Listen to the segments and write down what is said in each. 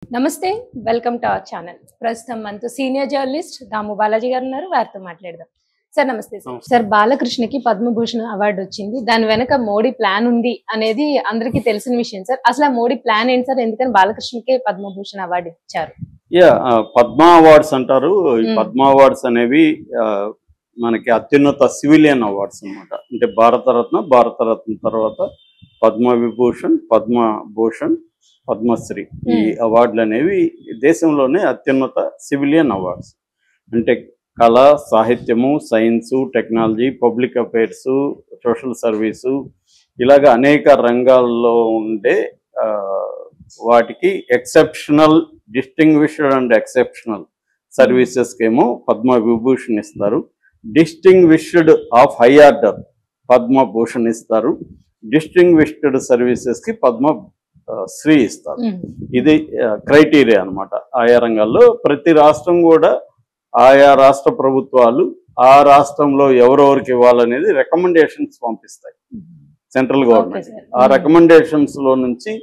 నమస్తే welcome to our channel. ప్రస్తుతం మనతో సీనియర్ జర్నలిస్ట్ దాము బాలాజీ గారు ఉన్నారు. వారితో మాట్లాడదాం. సార్ నమస్తే. సార్ బాలకృష్ణకి పద్మభూషణ్ అవార్డు వచ్చింది. దాని వెనక మోడీ ప్లాన్ ఉంది అనేది అందరికీ తెలిసిన విషయం సార్. అసలు ఆ మోడీ ప్లాన్ ఏంటి సార్? ఎందుకని బాలకృష్ణకే పద్మభూషణ్ అవార్డు ఇచ్చారు? పద్మ అవార్డ్స్ అంటారు. ఈ పద్మ అవార్డ్స్ అనేవి మనకి అత్యున్నత సివిలియన్ అవార్డ్స్ అన్నమాట. అంటే భారతరత్న తర్వాత పద్మవిభూషణ్, పద్మభూషణ్, పద్మశ్రీ ఈ అవార్డులు అనేవి దేశంలోనే అత్యున్నత సివిలియన్ అవార్డ్స్. అంటే కళ, సాహిత్యము, science, technology, public affairs, social service ఇలాగ అనేక రంగాల్లో ఉండే వాటికి ఎక్సెప్షనల్, డిస్టింగ్విష్డ్ అండ్ ఎక్సెప్షనల్ సర్వీసెస్కి ఏమో పద్మ విభూషణ్ ఇస్తారు. Distinguished of high order Padma Bhushan ఇస్తారు. డిస్టింగ్విష్డ్ సర్వీసెస్కి పద్మశ్రీ ఇస్తారు. ఇది క్రైటీరియా అనమాట. ఆయా రంగాల్లో ప్రతి రాష్ట్రం కూడా ఆయా రాష్ట్ర ప్రభుత్వాలు ఆ రాష్ట్రంలో ఎవరెవరికి ఇవ్వాలనేది రికమెండేషన్స్ పంపిస్తాయి సెంట్రల్ గవర్నమెంట్. ఆ రికమెండేషన్స్ లో నుంచి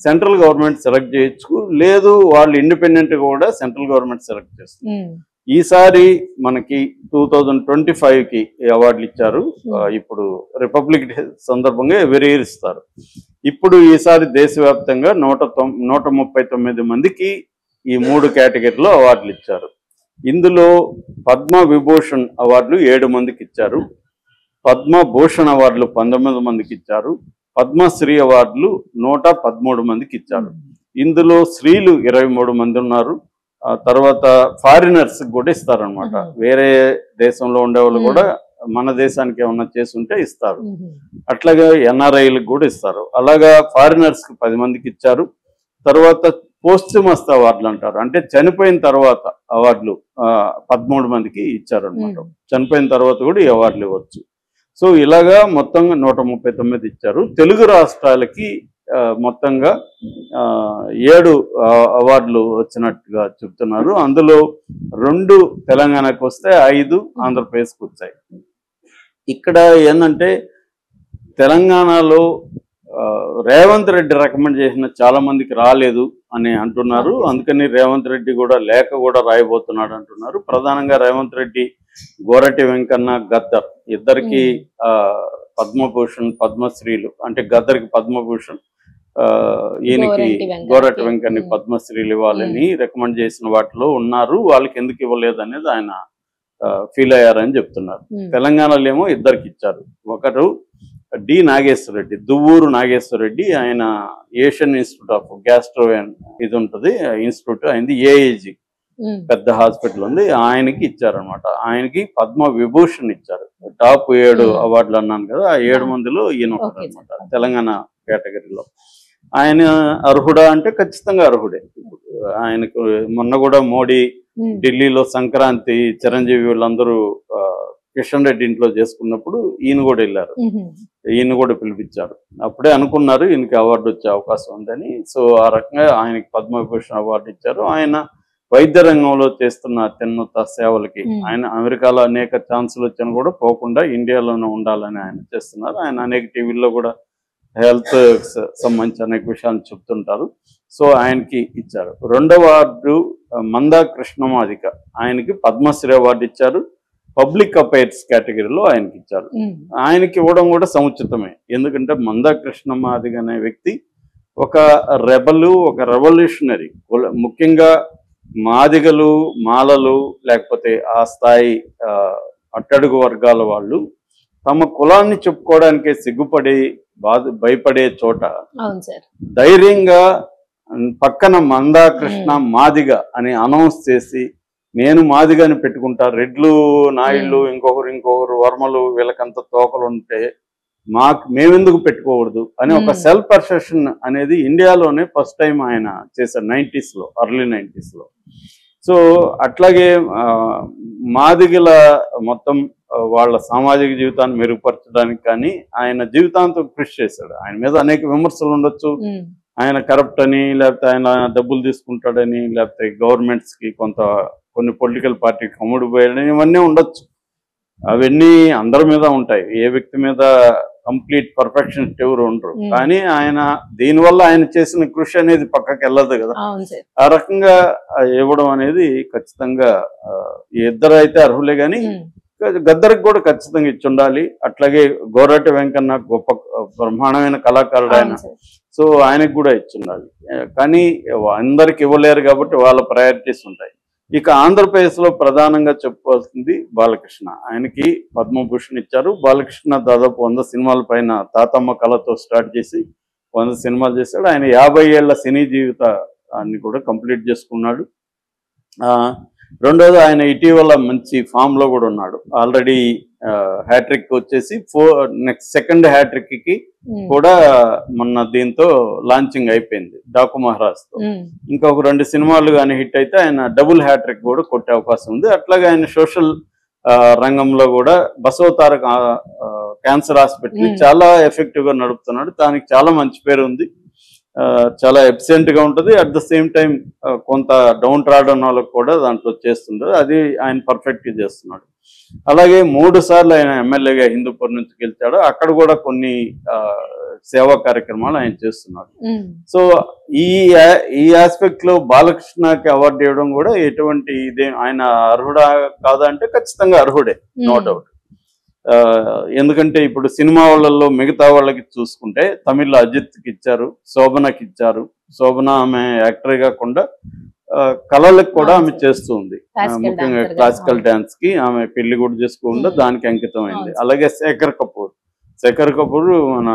సెంట్రల్ గవర్నమెంట్ సెలెక్ట్ చేయొచ్చు, లేదు వాళ్ళు ఇండిపెండెంట్ కూడా సెంట్రల్ గవర్నమెంట్ సెలెక్ట్ చేస్తుంది. ఈసారి మనకి 2025కి అవార్డులు ఇచ్చారు. ఇప్పుడు రిపబ్లిక్ డే సందర్భంగా ఎవరీ ఇయర్ ఇస్తారు. ఇప్పుడు ఈసారి దేశవ్యాప్తంగా 139 మందికి ఈ 3 కేటగిరీలో అవార్డులు ఇచ్చారు. ఇందులో పద్మ విభూషణ్ అవార్డులు 7 మందికి ఇచ్చారు. పద్మభూషణ్ అవార్డులు 19 మందికి ఇచ్చారు. పద్మశ్రీ అవార్డులు 113 మందికి ఇచ్చారు. ఇందులో స్త్రీలు 23 మంది ఉన్నారు. తర్వాత ఫారినర్స్ కూడా ఇస్తారనమాట. వేరే దేశంలో ఉండేవాళ్ళు కూడా మన దేశానికి ఏమన్నా చేస్తుంటే ఇస్తారు. అట్లాగా ఎన్ఆర్ఐలకు కూడా ఇస్తారు. అలాగా ఫారినర్స్ కి 10 మందికి ఇచ్చారు. తర్వాత పోస్ట్మస్ అవార్డులు అంటారు, అంటే చనిపోయిన తర్వాత అవార్డులు 13 మందికి ఇచ్చారు అనమాట. చనిపోయిన తర్వాత కూడా ఈ అవార్డులు ఇవ్వచ్చు. సో ఇలాగా మొత్తంగా 139 ఇచ్చారు. తెలుగు రాష్ట్రాలకి మొత్తంగా 7 అవార్డులు వచ్చినట్టుగా చెప్తున్నారు. అందులో 2 తెలంగాణకు వస్తే 5 ఆంధ్రప్రదేశ్కి వచ్చాయి. ఇక్కడ ఏంటంటే తెలంగాణలో రేవంత్ రెడ్డి రికమెండ్ చేసిన చాలా మందికి రాలేదు అని అంటున్నారు. అందుకని రేవంత్ రెడ్డి కూడా లేఖ కూడా రాయబోతున్నాడు అంటున్నారు. ప్రధానంగా రేవంత్ రెడ్డి, గోరటి వెంకన్న, గద్దర్ ఇద్దరికి పద్మభూషణ్, పద్మశ్రీలు, అంటే గద్దర్కి పద్మభూషణ్, ఈయనకి గోరటి వెంకన్ని పద్మశ్రీలు ఇవ్వాలని రికమెండ్ చేసిన వాటిలో ఉన్నారు. వాళ్ళకి ఎందుకు ఇవ్వలేదు అనేది ఆయన ఫీల్ అయ్యారని చెప్తున్నారు. తెలంగాణలో ఏమో ఇద్దరికి ఇచ్చారు. ఒకరు డి నాగేశ్వర రెడ్డి, దువ్వూరు నాగేశ్వర రెడ్డి. ఆయన ఏషియన్ ఇన్స్టిట్యూట్ ఆఫ్ గ్యాస్ట్రో ఇది ఉంటుంది ఇన్స్టిట్యూట్, ఆయనది ఏఏజీ పెద్ద హాస్పిటల్ ఉంది, ఆయనకి ఇచ్చారనమాట. ఆయనకి పద్మ విభూషణ్ ఇచ్చారు. టాప్ 7 అవార్డులు అన్నాను కదా, ఆ 7 మందిలో ఈయన ఒకరు అనమాట తెలంగాణ కేటగిరీలో. ఆయన అర్హుడా అంటే ఖచ్చితంగా అర్హుడే. ఆయనకు మొన్న కూడా మోడీ ఢిల్లీలో సంక్రాంతి చిరంజీవి వీళ్ళందరూ కిషన్ రెడ్డి ఇంట్లో చేసుకున్నప్పుడు ఈయన కూడా వెళ్ళారు. ఈయన కూడా పిలిపించారు. అప్పుడే అనుకున్నారు ఈయనకి అవార్డు వచ్చే అవకాశం ఉందని. సో ఆ రకంగా ఆయనకి పద్మభూషణ్ అవార్డు ఇచ్చారు. ఆయన వైద్య రంగంలో చేస్తున్న అత్యున్నత సేవలకి, ఆయన అమెరికాలో అనేక ఛాన్సులు వచ్చినా కూడా పోకుండా ఇండియాలోనే ఉండాలని ఆయన చేస్తున్నారు. ఆయన అనేక టీవీల్లో కూడా హెల్త్ సంబంధించి అనేక విషయాలు చెప్తుంటారు. సో ఆయనకి ఇచ్చారు. 2వ అవార్డు మందా కృష్ణమాదిక, ఆయనకి పద్మశ్రీ అవార్డు ఇచ్చారు. పబ్లిక్ అఫైర్స్ కేటగిరీలో ఆయనకి ఇచ్చారు. ఆయనకి ఇవ్వడం కూడా సముచితమే. ఎందుకంటే మందా కృష్ణమాదిగ అనే వ్యక్తి ఒక రెబలు, ఒక రెవల్యూషనరీ. ముఖ్యంగా మాదిగలు, మాలలు, లేకపోతే ఆ స్థాయి అట్టడుగు వర్గాల వాళ్ళు తమ కులాన్ని చెప్పుకోవడానికే సిగ్గుపడి భయపడే చోట ధైర్యంగా పక్కన మందా కృష్ణ మాదిగ అని అనౌన్స్ చేసి, నేను మాదిగాని పెట్టుకుంటా, రెడ్లు, నాయుళ్ళు, ఇంకొకరు వర్మలు, వీళ్ళకంత తోకలు ఉంటే మేమెందుకు పెట్టుకోకూడదు అని ఒక సెల్ఫ్ పర్సెప్షన్ అనేది ఇండియాలోనే ఫస్ట్ టైం ఆయన చేశారు 90s లో, ఎర్లీ 90s లో. సో అట్లాగే మాదిగల మొత్తం వాళ్ళ సామాజిక జీవితాన్ని మెరుగుపరచడానికి కానీ ఆయన జీవితాంతం కృషి చేశాడు. ఆయన మీద అనేక విమర్శలు ఉండొచ్చు, ఆయన కరప్ట్ అని, లేకపోతే ఆయన డబ్బులు తీసుకుంటాడని, లేకపోతే గవర్నమెంట్స్కి కొన్ని పొలిటికల్ పార్టీకి అమ్ముడు పోయాడని, ఇవన్నీ ఉండొచ్చు. అవన్నీ అందరి మీద ఉంటాయి. ఏ వ్యక్తి మీద కంప్లీట్ పర్ఫెక్షనిస్ట్ ఎవరు ఉండరు. కానీ ఆయన దీనివల్ల ఆయన చేసిన కృషి అనేది పక్కకి వెళ్ళదు కదా. ఆ రకంగా ఇవ్వడం అనేది ఖచ్చితంగా ఇద్దరు అయితే అర్హులే, కానీ గద్దరికి కూడా ఖచ్చితంగా ఇచ్చి ఉండాలి. అట్లాగే గోరటి వెంకన్న గొప్ప బ్రహ్మాండమైన కళాకారుడు ఆయన, సో ఆయనకు కూడా ఇచ్చి ఉండాలి. కానీ అందరికి ఇవ్వలేరు కాబట్టి వాళ్ళ ప్రయారిటీస్ ఉంటాయి. ఇక ఆంధ్రప్రదేశ్లో ప్రధానంగా చెప్పుకోవాల్సింది బాలకృష్ణ. ఆయనకి పద్మభూషణ్ ఇచ్చారు. బాలకృష్ణ దాదాపు 100 సినిమాల పైన తాతమ్మ కళతో స్టార్ట్ చేసి 100 సినిమాలు చేశాడు. ఆయన 50 ఏళ్ల సినీ జీవితాన్ని కూడా కంప్లీట్ చేసుకున్నాడు. రెండోది, ఆయన ఇటీవల మంచి ఫామ్ లో కూడా ఉన్నాడు. ఆల్రెడీ హ్యాట్రిక్ వచ్చేసి నెక్స్ట్ సెకండ్ హ్యాట్రిక్ కి కూడా మొన్న దీంతో లాంచింగ్ అయిపోయింది డాకు మహారాజ్ తో. ఇంకొక 2 సినిమాలు కానీ హిట్ అయితే ఆయన డబుల్ హ్యాట్రిక్ కూడా కొట్టే అవకాశం ఉంది. అట్లాగే ఆయన సోషల్ రంగంలో కూడా బసవతారక క్యాన్సర్ హాస్పిటల్ చాలా ఎఫెక్టివ్ గా నడుపుతున్నాడు. దానికి చాలా మంచి పేరు ఉంది. చాలా ఎఫిషియెంట్ గా ఉంటుంది. అట్ ద సేమ్ టైం కొంత డౌన్ ట్రాడన్ వాళ్ళకు కూడా దాంట్లో చేస్తుంటారు. అది ఆయన పర్ఫెక్ట్ గా చేస్తున్నాడు. అలాగే 3 సార్లు ఆయన ఎమ్మెల్యేగా హిందూపూర్ నుంచి గెలిచాడు. అక్కడ కూడా కొన్ని సేవా కార్యక్రమాలు ఆయన చేస్తున్నాడు. సో ఈ ఆస్పెక్ట్ లో బాలకృష్ణకి అవార్డు ఇవ్వడం కూడా ఎటువంటి ఇదే, ఆయన అర్హుడా కాదా అంటే ఖచ్చితంగా అర్హుడే, నో డౌట్. ఎందుకంటే ఇప్పుడు సినిమా వాళ్ళల్లో మిగతా వాళ్ళకి చూసుకుంటే తమిళ్లో అజిత్కి ఇచ్చారు, శోభనకి ఇచ్చారు. శోభన ఆమె యాక్టర్ కాకుండా కళలకు కూడా ఆమె చేస్తూ ఉంది. ముఖ్యంగా క్లాసికల్ డాన్స్ కి ఆమె పెళ్లి కూడా చేసుకోకుండా దానికి అంకితం అయింది. అలాగే శేఖర్ కపూర్ మన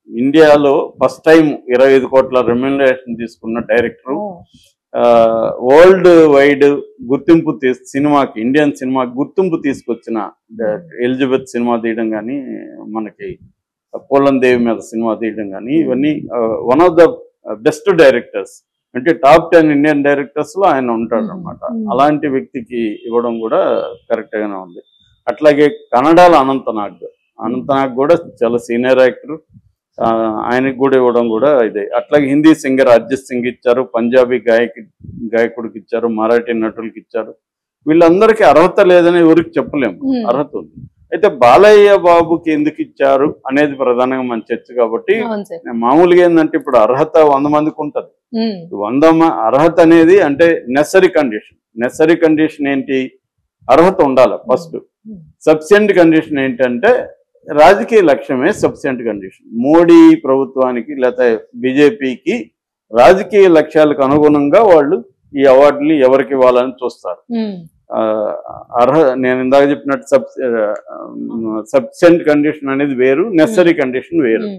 ఇండియాలో ఫస్ట్ టైం 25 కోట్ల రెమ్యునరేషన్ తీసుకున్న డైరెక్టర్. వరల్డ్ వైడ్ గుర్తింపు సినిమాకి, ఇండియన్ సినిమాకి గుర్తింపు తీసుకొచ్చిన ఎలిజబెత్ సినిమా తీయడం కానీ, మనకి పోలన్ దేవి మీద సినిమా తీయడం కానీ, ఇవన్నీ one of the best directors, అంటే టాప్ 10 ఇండియన్ డైరెక్టర్స్ లో ఆయన ఉంటాడు అనమాట. అలాంటి వ్యక్తికి ఇవ్వడం కూడా కరెక్ట్ గానే ఉంది. అట్లాగే కన్నడలో అనంతనాగ్ కూడా చాలా సీనియర్ యాక్టర్, ఆయనకు కూడా ఇవ్వడం కూడా ఇదే. అట్లాగే హిందీ సింగర్ అర్జిత్ సింగ్ ఇచ్చారు, పంజాబీ గాయకుడికి ఇచ్చారు, మరాఠీ నటులకి ఇచ్చారు. వీళ్ళందరికీ అర్హత లేదని ఎవరికి చెప్పలేము, అర్హత ఉంది. అయితే బాలయ్య బాబుకి ఎందుకు ఇచ్చారు అనేది ప్రధానంగా మన చర్చ కాబట్టి, మామూలుగా ఏంటంటే ఇప్పుడు అర్హత 100 మందికి ఉంటది. 100 అర్హత అనేది అంటే నెసరీ కండిషన్ ఏంటి? అర్హత ఉండాలి ఫస్ట్. సబ్సిడెంట్ కండిషన్ ఏంటంటే రాజకీయ లక్ష్యమే సబ్సిడెంట్ కండిషన్. మోడీ ప్రభుత్వానికి లేకపోతే బీజేపీకి రాజకీయ లక్ష్యాలకు అనుగుణంగా వాళ్ళు ఈ అవార్డులు ఎవరికి ఇవ్వాలని చూస్తారు. నేను ఇందాక చెప్పినట్టు సబ్సిడెంట్ కండిషన్ అనేది వేరు, నెసరీ కండిషన్ వేరు.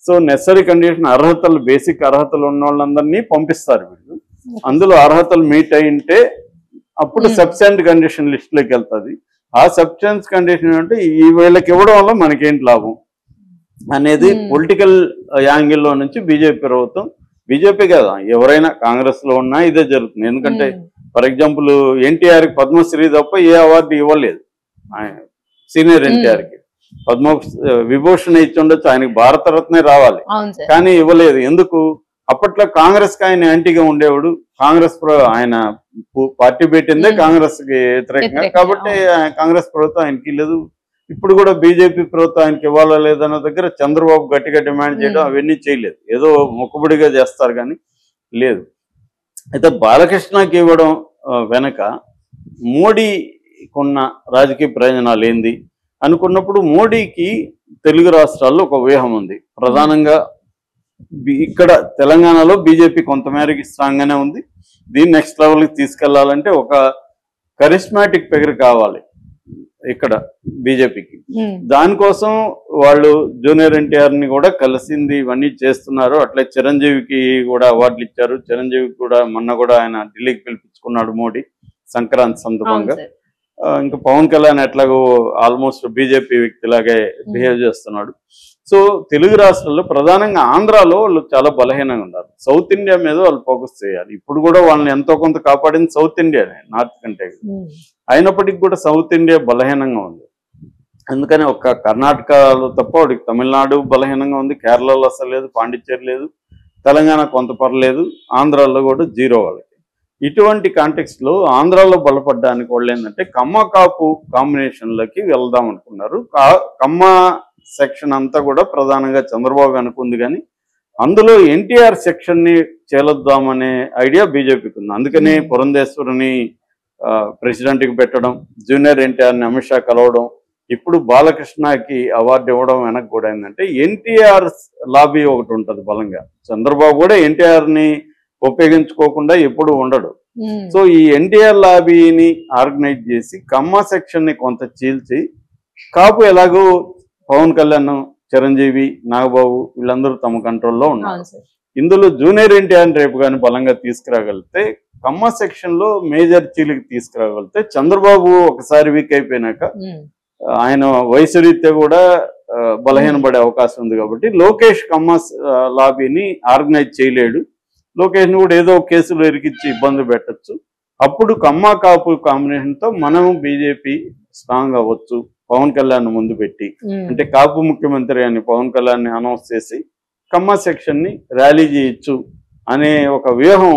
సో నెసరీ కండిషన్ అర్హతలు, బేసిక్ అర్హతలు ఉన్న వాళ్ళందరినీ పంపిస్తారు వీళ్ళు. అందులో అర్హతలు మీట్ అయింటే అప్పుడు సబ్సిడెంట్ కండిషన్ లిస్ట్ లోకి వెళ్తుంది. ఆ సబ్సిడెంట్ కండిషన్ అంటే ఈ వీళ్ళకి ఇవ్వడం వల్ల మనకేంటి లాభం అనేది పొలిటికల్ యాంగిల్లో నుంచి బీజేపీ కదా, ఎవరైనా కాంగ్రెస్ లో ఉన్నా ఇదే జరుగుతుంది. ఎందుకంటే ఫర్ ఎగ్జాంపుల్ ఎన్టీఆర్ కి పద్మశ్రీ తప్ప ఏ అవార్డు ఇవ్వలేదు. సీనియర్ ఎన్టీఆర్ కి విభూషణ్ ఇచ్చి ఉండొచ్చు, ఆయనకి భారతరత్నే రావాలి, కానీ ఇవ్వలేదు. ఎందుకు? అప్పట్లో కాంగ్రెస్ కి ఆయన యాంటీగా ఉండేవాడు. ఆయన పార్టీ పెట్టిందే కాంగ్రెస్ కి వ్యతిరేకంగా, కాబట్టి కాంగ్రెస్ ప్రభుత్వం ఆయనకి లేదు. ఇప్పుడు కూడా బీజేపీ ప్రభుత్వం ఆయనకి ఇవ్వాలా లేదన్న దగ్గర చంద్రబాబు గట్టిగా డిమాండ్ చేయడం అవన్నీ చేయలేదు. ఏదో మొక్కుబడిగా చేస్తారు కానీ లేదు. అయితే బాలకృష్ణకి ఇవ్వడం వెనక మోడీకున్న రాజకీయ ప్రయోజనాలు ఏంది అనుకున్నప్పుడు, మోడీకి తెలుగు రాష్ట్రాల్లో ఒక వ్యూహం ఉంది. ప్రధానంగా ఇక్కడ తెలంగాణలో బీజేపీ కొంతమేరకి స్ట్రాంగ్ గానే ఉంది. దీన్ని నెక్స్ట్ లెవెల్కి తీసుకెళ్లాలంటే ఒక కరిస్మాటిక్ ఫిగర్ కావాలి ఇక్కడ బీజేపీకి. దానికోసం వాళ్ళు జూనియర్ ఎన్టీఆర్ ని కూడా కలిసింది, ఇవన్నీ చేస్తున్నారు. అట్లే చిరంజీవికి కూడా అవార్డులు ఇచ్చారు. చిరంజీవికి కూడా మొన్న కూడా ఆయన ఢిల్లీకి పిలిపించుకున్నాడు మోడీ సంక్రాంతి సందర్భంగా. ఇంకా పవన్ కళ్యాణ్ ఎట్లాగో ఆల్మోస్ట్ బీజేపీ వ్యక్తిలాగే బిహేవ్ చేస్తున్నాడు. సో తెలుగు రాష్ట్రాల్లో ప్రధానంగా ఆంధ్రాలో వాళ్ళు చాలా బలహీనంగా ఉన్నారు. సౌత్ ఇండియా మీద వాళ్ళు ఫోకస్ చేయాలి. ఇప్పుడు కూడా వాళ్ళని ఎంతో కొంత కాపాడింది సౌత్ ఇండియానే, నార్త్ కంటే. అయినప్పటికీ కూడా సౌత్ ఇండియా బలహీనంగా ఉంది. అందుకని ఒక్క కర్ణాటకలో తప్ప వాడికి తమిళనాడు బలహీనంగా ఉంది, కేరళలో అసలు లేదు, పాండిచ్చేరి లేదు, తెలంగాణ కొంత పర్లేదు, ఆంధ్రాలో కూడా జీరో వాళ్ళకి. ఇటువంటి కాంటెక్స్ట్ లో ఆంధ్రాలో బలపడడానికి వాళ్ళు ఏంటంటే కమ్మ కాపు కాంబినేషన్లకి వెళ్దాం అనుకున్నారు. కమ్మ సెక్షన్ అంతా కూడా ప్రధానంగా చంద్రబాబు అనుకుంది, కానీ అందులో ఎన్టీఆర్ సెక్షన్ ని చేలొద్దామనే ఐడియా బీజేపీకి ఉంది. అందుకని పురంధేశ్వరిని ప్రెసిడెంట్ కి పెట్టడం, జూనియర్ ఎన్టీఆర్ని అమిత్ షా కలవడం, ఇప్పుడు బాలకృష్ణకి అవార్డు ఇవ్వడం వెనక కూడా ఏంటంటే ఎన్టీఆర్ లాబీ ఒకటి ఉంటుంది బలంగా. చంద్రబాబు కూడా ఎన్టీఆర్ ని ఉపయోగించుకోకుండా ఎప్పుడు ఉండడు. సో ఈ ఎన్టీఆర్ లాబీని ఆర్గనైజ్ చేసి కమ్మ సెక్షన్ ని కొంత చీల్చి, కాపు ఎలాగో పవన్ కళ్యాణ్, చిరంజీవి, నాగబాబు వీళ్ళందరూ తమ కంట్రోల్లో ఉన్నారు. ఇందులో జూనియర్ ఎన్టీఆర్ రేపు కానీ బలంగా తీసుకురాగలిగితే, కమ్మ సెక్షన్ లో మేజర్ చీలికి తీసుకురాగలిగితే, చంద్రబాబు ఒకసారి వీక్ అయిపోయినాక ఆయన వయసు రీత్యా కూడా బలహీనపడే అవకాశం ఉంది. కాబట్టి లోకేష్ కమ్మ లాబీని ఆర్గనైజ్ చేయలేడు. లోకేష్ ని కూడా ఏదో కేసులు ఇరికిచ్చి ఇబ్బంది పెట్టచ్చు. అప్పుడు కమ్మ కాపు కాంబినేషన్ తో మనం బీజేపీ స్ట్రాంగ్ అవ్వచ్చు. పవన్ కళ్యాణ్ ముందు పెట్టి, అంటే కాపు ముఖ్యమంత్రి అని పవన్ కళ్యాణ్ ని అనౌన్స్ చేసి కమ్మ సెక్షన్ ని ర్యాలీ చేయొచ్చు అనే ఒక వ్యూహం.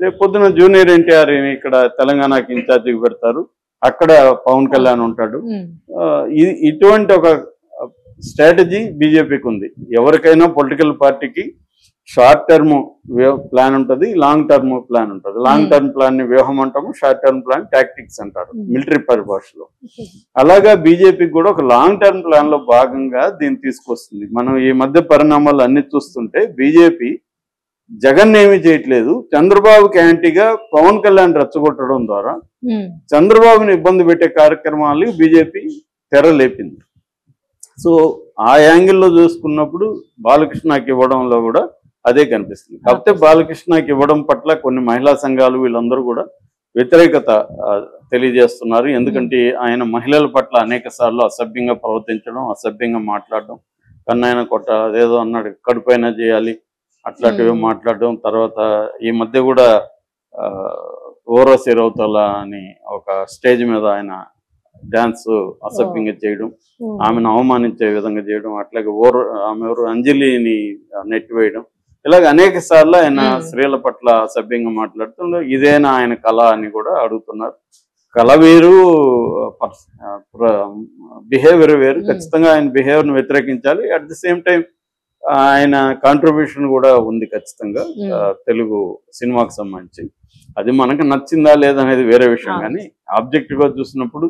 రేపు పొద్దున జూనియర్ ఎన్టీఆర్ ఇక్కడ తెలంగాణకి ఇన్ఛార్జికి పెడతారు, అక్కడ పవన్ కళ్యాణ్ ఉంటాడు. ఇటువంటి ఒక స్ట్రాటజీ బీజేపీకి ఉంది. ఎవరికైనా పొలిటికల్ పార్టీకి షార్ట్ టర్మ్ ప్లాన్ ఉంటుంది, లాంగ్ టర్మ్ ప్లాన్ ఉంటుంది. లాంగ్ టర్మ్ ప్లాన్ ని వ్యూహం అంటాము, షార్ట్ టర్మ్ ప్లాన్ టాక్టిక్స్ అంటారు మిలిటరీ పరిభాషలో. అలాగా బీజేపీకి కూడా ఒక లాంగ్ టర్మ్ ప్లాన్ లో భాగంగా దీన్ని తీసుకొస్తుంది. మనం ఈ మధ్య పరిణామాలు అన్ని చూస్తుంటే బీజేపీ జగన్ ఏమీ చేయట్లేదు, చంద్రబాబుకి యాంటీగా పవన్ కళ్యాణ్ రెచ్చగొట్టడం ద్వారా చంద్రబాబుని ఇబ్బంది పెట్టే కార్యక్రమాలు బీజేపీ తెరలేపింది. సో ఆ యాంగిల్లో చూసుకున్నప్పుడు బాలకృష్ణకి ఇవ్వడంలో కూడా అదే కనిపిస్తుంది. కాకపోతే బాలకృష్ణకి ఇవ్వడం పట్ల కొన్ని మహిళా సంఘాలు వీళ్ళందరూ కూడా వ్యతిరేకత తెలియజేస్తున్నారు. ఎందుకంటే ఆయన మహిళల పట్ల అనేక సార్లు అసభ్యంగా ప్రవర్తించడం, అసభ్యంగా మాట్లాడడం, కన్నాయన కొట్ట అదేదో అన్నాడు, కడుపైనా చేయాలి అట్లాంటివి మాట్లాడడం. తర్వాత ఈ మధ్య కూడా ఓరసి రౌతల అని ఒక స్టేజ్ మీద ఆయన డాన్స్ అసభ్యంగా చేయడం, ఆమెను అవమానించే విధంగా చేయడం, అట్లాగే ఆమె ఎవరు అంజలిని నెట్టివేయడం, ఇలాగ అనేక సార్లు ఆయన స్త్రీల పట్ల అసభ్యంగా మాట్లాడుతుండే. ఇదేనా ఆయన కళ అని కూడా అడుగుతున్నారు. కళ వేరు, బిహేవియర్ వేరు. ఖచ్చితంగా ఆయన బిహేవియర్ను వ్యతిరేకించాలి. అట్ ది సేమ్ టైం ఆయన కాంట్రిబ్యూషన్ కూడా ఉంది ఖచ్చితంగా తెలుగు సినిమాకి సంబంధించి. అది మనకు నచ్చిందా లేదనేది వేరే విషయం, కానీ ఆబ్జెక్టివ్ గా చూసినప్పుడు